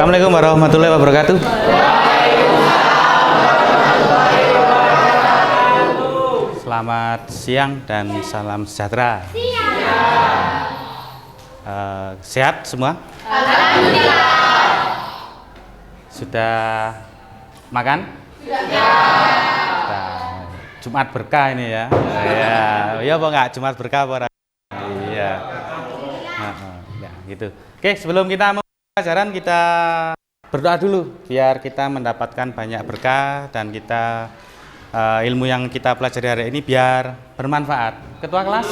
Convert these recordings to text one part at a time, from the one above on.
Assalamualaikum warahmatullahi wabarakatuh. Selamat siang dan salam sejahtera. Sehat semua? Alhamdulillah. Sudah makan? Sudah. Jumat berkah ini ya. Ya apa enggak Jumat berkah apa? Iya. Ya, gitu. Oke, sebelum kita mulai pelajaran kita berdoa dulu biar kita mendapatkan banyak berkah dan kita ilmu yang kita pelajari hari ini biar bermanfaat. Ketua kelas.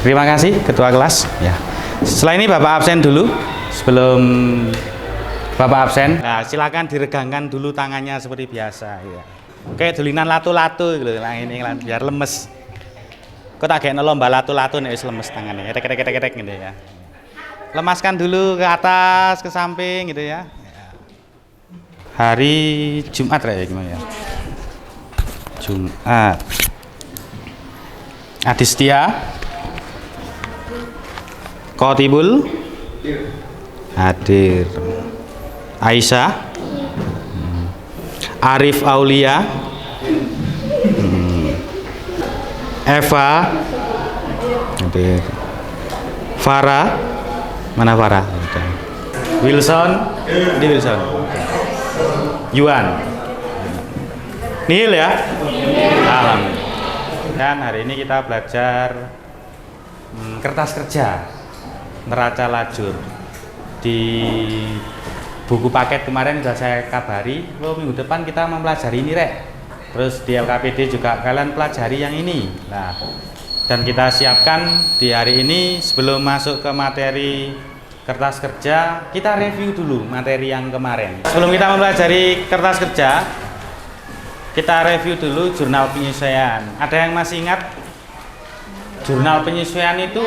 Terima kasih Ketua kelas. Ya. Setelah ini Bapak absen dulu sebelum Bapak absen. Nah, silakan diregangkan dulu tangannya seperti biasa. Ya. Oke, dolinan latu-latu gitu, ini biar lemes. Kok tak kayak lomba latu-latu nih, lemes tangannya. Ketek gitu ya. Lemaskan dulu ke atas, ke samping gitu ya. Hari Jumat ya gimana ya? Jumat. Adistia. Kotibul. Hadir. Aisyah, Arif Aulia, Eva, Farah, mana Farah? Wilson, di Wilson, Yuan, Nihil ya? Alhamdulillah. Dan hari ini kita belajar kertas kerja neraca lajur di buku paket kemarin sudah saya kabari, minggu depan kita mempelajari ini rek. Terus di LKPD juga kalian pelajari yang ini. Nah, dan kita siapkan di hari ini sebelum masuk ke materi kertas kerja, kita review dulu materi yang kemarin. Sebelum kita mempelajari kertas kerja, kita review dulu jurnal penyesuaian. Ada yang masih ingat jurnal penyesuaian itu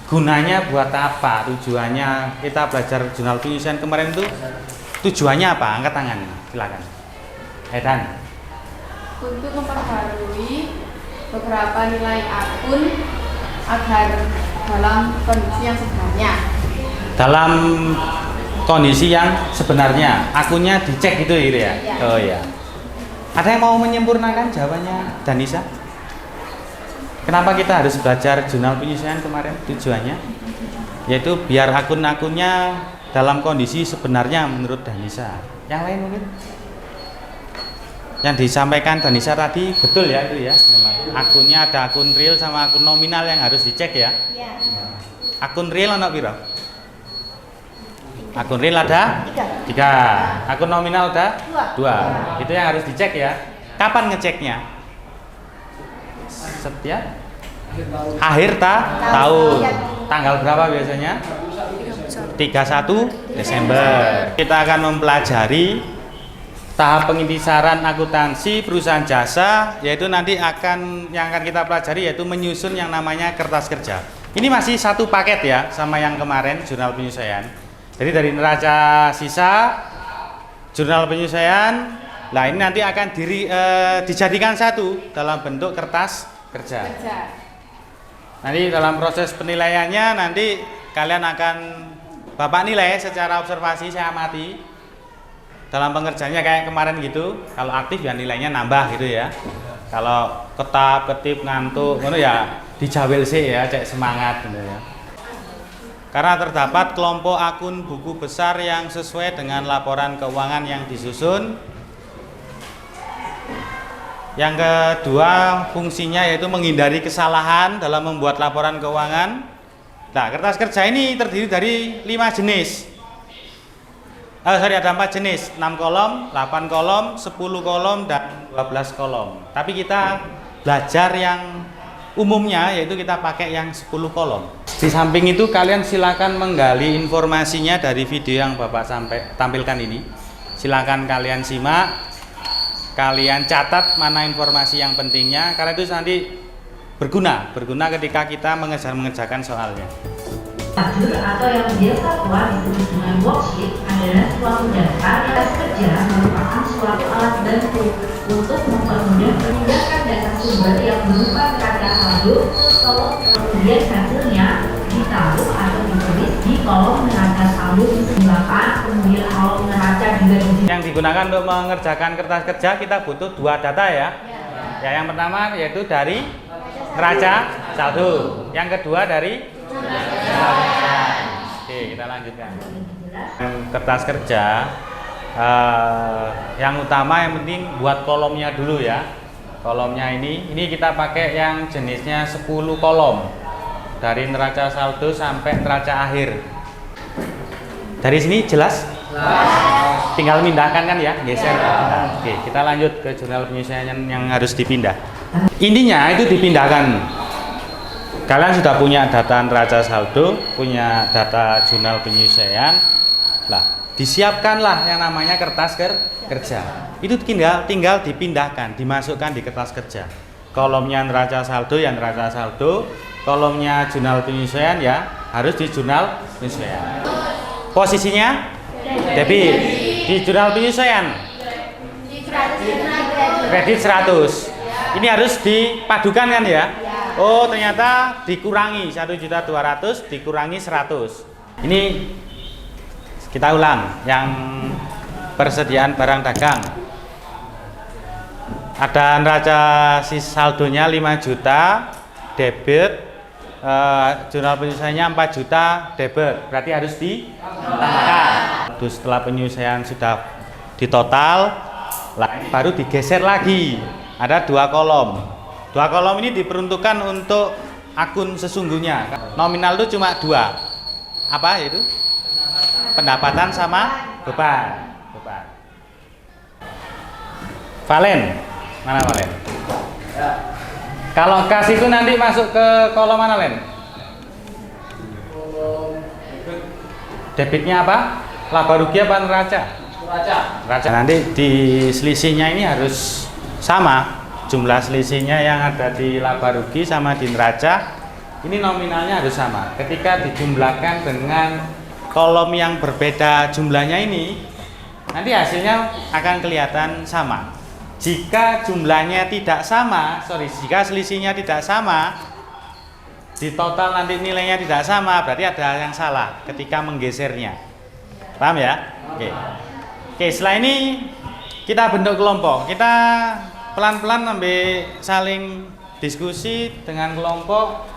gunanya buat apa? Tujuannya kita belajar jurnal penyesuaian kemarin itu tujuannya apa? Angkat tangan, silakan. Edan. Untuk memperbarui beberapa nilai akun agar dalam kondisi yang sebenarnya. Dalam kondisi yang sebenarnya, akunnya dicek gitu ya? Ya. Oh ya. Ada yang mau menyempurnakan jawabannya, Danisa? Kenapa kita harus belajar jurnal penyesuaian kemarin? Tujuannya yaitu biar akun-akunnya dalam kondisi sebenarnya menurut Danisa. Yang lain mungkin? Yang disampaikan Danisa tadi betul ya itu ya. Akunnya ada akun real sama akun nominal yang harus dicek ya. Akun real ada berapa? Akun real ada 3. Akun nominal ada 2. Itu yang harus dicek ya. Kapan ngeceknya? Setiap akhir tahun. Tanggal berapa biasanya? 31 Desember. Kita akan mempelajari tahap pengintisaran akuntansi perusahaan jasa, yaitu nanti yang akan kita pelajari yaitu menyusun yang namanya kertas kerja. Ini masih satu paket ya sama yang kemarin jurnal penyesuaian. Jadi dari neraca sisa, jurnal penyesuaian, nah ini nanti akan dijadikan satu dalam bentuk kertas kerja. Nanti dalam proses penilaiannya nanti kalian akan Bapak nilai secara observasi, saya amati dalam pengerjaannya kayak kemarin gitu. Kalau aktif ya nilainya nambah gitu ya. Kalau ketip ngantuk ngono ya dijawel sih ya, cek semangat gitu ya. Karena terdapat kelompok akun buku besar yang sesuai dengan laporan keuangan yang disusun. Yang kedua fungsinya yaitu menghindari kesalahan dalam membuat laporan keuangan. Nah, kertas kerja ini terdiri dari 5 jenis. Ada 4 jenis, 6 kolom, 8 kolom, 10 kolom, dan 12 kolom. Tapi kita belajar yang umumnya yaitu kita pakai yang 10 kolom. Di samping itu kalian silakan menggali informasinya dari video yang Bapak tampilkan ini. Silakan kalian simak. Kalian catat mana informasi yang pentingnya, karena itu nanti berguna ketika kita mengerjakan soalnya. Tajur atau yang biasa tua disebut dengan worksheet adalah suatu daftar yang kerja merupakan suatu alat bantu untuk mempermudah memindahkan data sumber yang berupa neraca saldo kolom, kemudian hasilnya ditaruh atau ditulis di kolom neraca saldo digunakan, kemudian kolom neraca juga Yang digunakan untuk mengerjakan kertas kerja kita butuh 2 data ya. Ya, yang pertama yaitu dari neraca saldo, yang kedua dari Oke, kita lanjutkan. Kertas kerja yang utama yang penting buat kolomnya dulu ya. Kolomnya ini kita pakai yang jenisnya 10 kolom. Dari neraca saldo sampai neraca akhir. Dari sini jelas? Tinggal pindahkan kan ya, geser. Nah, oke, kita lanjut ke jurnal penyesuaian yang harus dipindah. Intinya itu dipindahkan. Kalian sudah punya data neraca saldo, punya data jurnal penyesuaian. Lah, disiapkanlah yang namanya kertas kerja. Itu tinggal dipindahkan, dimasukkan di kertas kerja. Kolomnya neraca saldo ya neraca saldo, kolomnya jurnal penyesuaian ya harus di jurnal penyesuaian. Posisinya debit. Di jurnal penyesuaian kredit 100. Ini harus dipadukan kan ya? Oh, ternyata dikurangi 1.200.000 dikurangi 100. Ini kita ulang yang persediaan barang dagang. Ada neraca saldonya 5 juta debit, jurnal penyesuaiannya 4 juta debit. Berarti harus ditambahkan. Terus setelah penyesuaian sudah ditotal, baru digeser lagi. Ada 2 kolom. 2 kolom ini diperuntukkan untuk akun sesungguhnya. Nominal itu cuma 2. Apa itu? Pendapatan sama beban. Valen. Mana Valen? Kalau kas itu nanti masuk ke kolom mana, Len? Debitnya apa? Laba rugi apa neraca? Neraca. Nanti di selisihnya ini harus sama. Jumlah selisihnya yang ada di laba rugi sama di neraca ini nominalnya harus sama. Ketika dijumlahkan dengan kolom yang berbeda jumlahnya ini, nanti hasilnya akan kelihatan sama. Jika jumlahnya tidak sama, jika selisihnya tidak sama, di total nanti nilainya tidak sama, berarti ada yang salah ketika menggesernya. Paham ya? Oke, setelah ini kita bentuk kelompok. Kita pelan-pelan sampai saling diskusi dengan kelompok.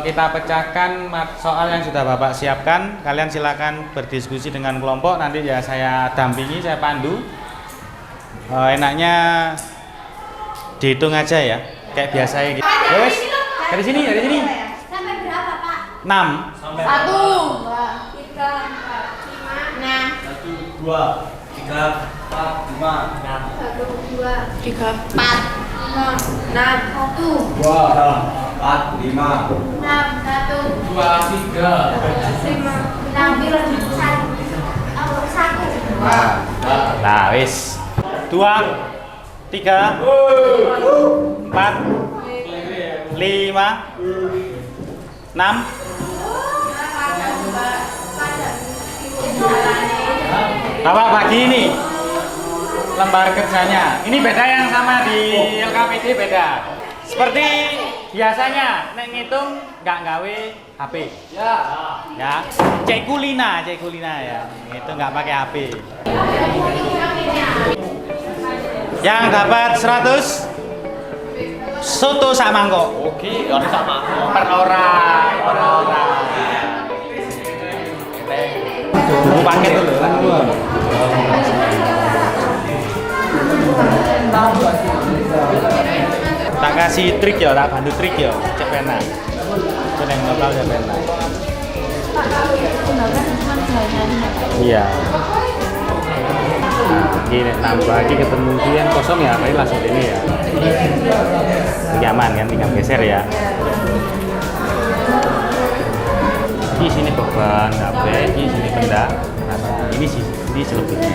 Kita pecahkan soal yang sudah Bapak siapkan. Kalian silakan berdiskusi dengan kelompok. Nanti ya saya dampingi, saya pandu. Enaknya dihitung aja ya, kayak biasa ya. Yes. Dari sini. Sampai berapa, Pak? 6. 1, 2, 3, 4, 5, 6. 1, 2, 3, 4, 5, 6. 1, 2, 3, 4, 5, 6. 1, 2, 4, 5, 6, 1, 2, 3, 5, 6, 1. Nah, wis. 2, 3, 4, 5, 6. Bapak bagi ini lembar kerjanya. Ini beda yang sama di LKPD beda. Seperti biasanya nek ngitung nggak gawe HP. Ya. Cek kulina ya. Ngitung nggak pakai HP. Yang dapat 100 soto sak mangkok. Oke, harus sama. Per orang. Dulu paket dulu. Tak kasih trik ya, tak bantu trik ya, cek pena. Cek yang lokal cek pena. Iya. Nah, gini nambah lagi ketemu yang kosong ya, tadi langsung ini ya. Lebih aman kan, tinggal geser ya. Di sini beban, kabeh, di sini benda. Nah, ini selebihnya.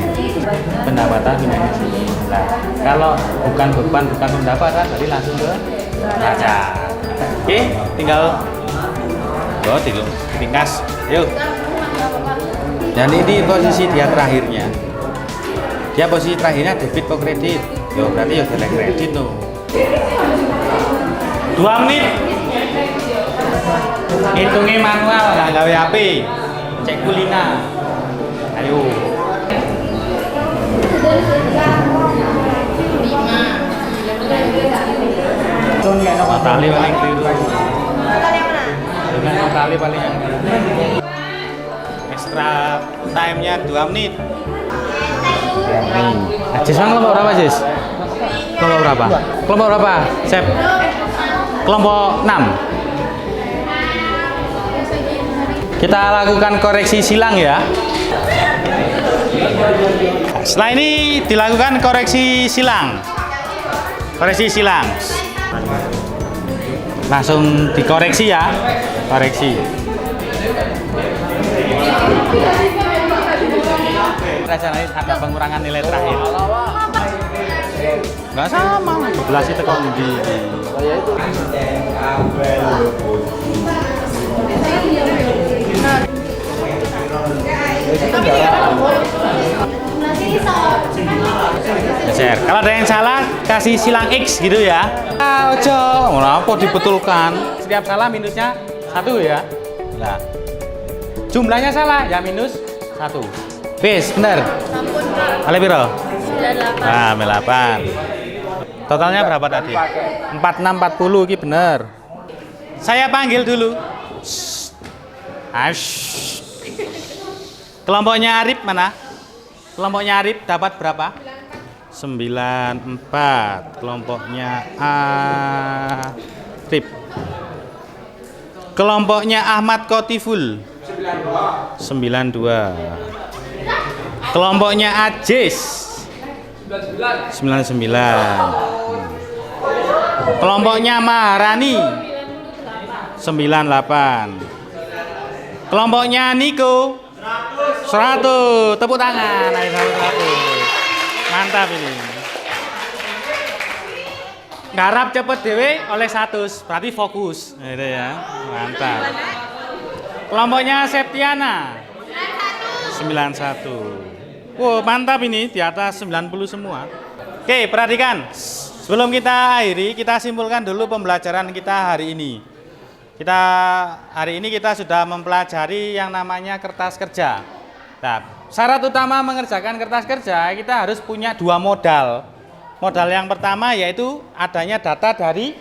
Pendapatan pindah ke sini. Nah, kalau bukan beban, bukan pendapatan, tadi langsung ke neraca. Oke, tinggal monggo diringkas. Yuk. Dan ini posisi dia terakhirnya. Dia posisi terakhirnya debit atau kredit. Yo berarti yo boleh kredit tuh. 2 menit. Hitungnya manual, nggak gawe HP. Cek kulina. Ayo. 5 tali paling keliru. Dengan tali paling yang ekstra time-nya 2 menit. Jis kelompok berapa Jis? Kelompok berapa? Kelompok berapa? Sep? Kelompok 6. Kita lakukan koreksi silang ya. Setelah ini dilakukan koreksi silang. Koreksi silang. Langsung dikoreksi ya. Koreksi. Rencana ada pengurangan nilai terakhir. Enggak sama. 12 itu kok di. Geser. Kalau ada yang salah kasih silang X gitu ya. Ojo, kenapa dibetulkan? Setiap salah minusnya 1 ya. Nah. Jumlahnya salah ya minus 1. Bis, bener. Kali piro? 98. Nah, 98. Totalnya berapa tadi? 46 40 ini bener. Saya panggil dulu. Kelompoknya Arif mana? Kelompoknya Arif dapat berapa? 94. Kelompoknya Arif. Kelompoknya Ahmad Kotiful 92. Kelompoknya Ajis 99. Kelompoknya Maharani 98. Kelompoknya Niko 100. Tepuk tangan. Ayo 100. Mantap ini. Garap cepet dewe oleh 100. Berarti fokus. Gitu ya. Mantap. Kelompoknya Septiana 91. Wow, mantap ini di atas 90 semua. Oke, perhatikan. Sebelum kita akhiri, kita simpulkan dulu pembelajaran kita hari ini. Hari ini kita sudah mempelajari yang namanya kertas kerja. Nah, syarat utama mengerjakan kertas kerja kita harus punya 2 modal. Modal yang pertama yaitu adanya data dari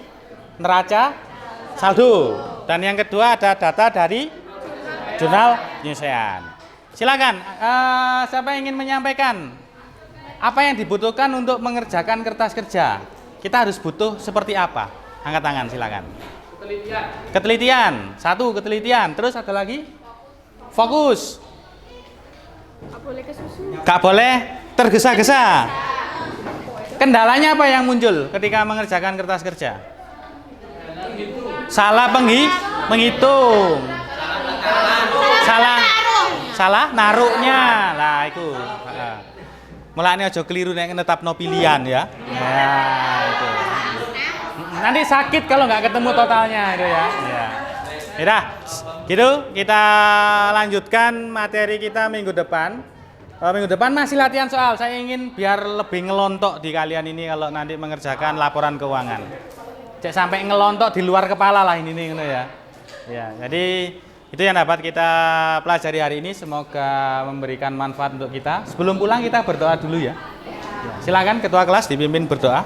neraca saldo, dan yang kedua ada data dari jurnal penyelesaian. Silakan, siapa yang ingin menyampaikan apa yang dibutuhkan untuk mengerjakan kertas kerja? Kita harus butuh seperti apa? Angkat tangan, silakan. Ketelitian. 1 ketelitian. Terus ada lagi? Fokus. Gak boleh tergesa-gesa. Kendalanya apa yang muncul ketika mengerjakan kertas kerja? Salah menghitung. Salah naruhnya. Lah itu. Mulane aja keliru nek netapno pilihan ya. Nah, itu. Nanti sakit kalau nggak ketemu totalnya itu ya. Ya. Gitu kita lanjutkan materi kita minggu depan. Minggu depan masih latihan soal. Saya ingin biar lebih ngelontok di kalian ini kalau nanti mengerjakan laporan keuangan. Cek sampai ngelontok di luar kepala lah ini gitu ya. Ya, jadi itu yang dapat kita pelajari hari ini. Semoga memberikan manfaat untuk kita. Sebelum pulang kita berdoa dulu ya. Silakan ketua kelas dipimpin berdoa.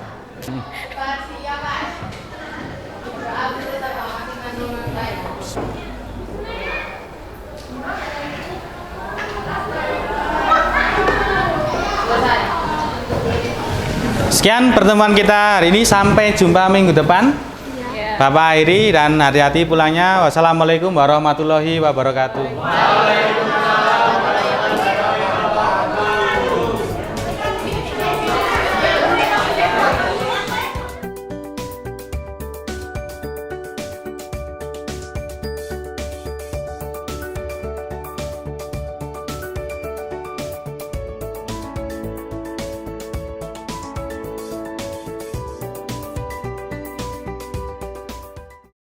Sekian pertemuan kita hari ini, sampai jumpa minggu depan. Bapak akhiri dan hati-hati pulangnya. Wassalamualaikum warahmatullahi wabarakatuh.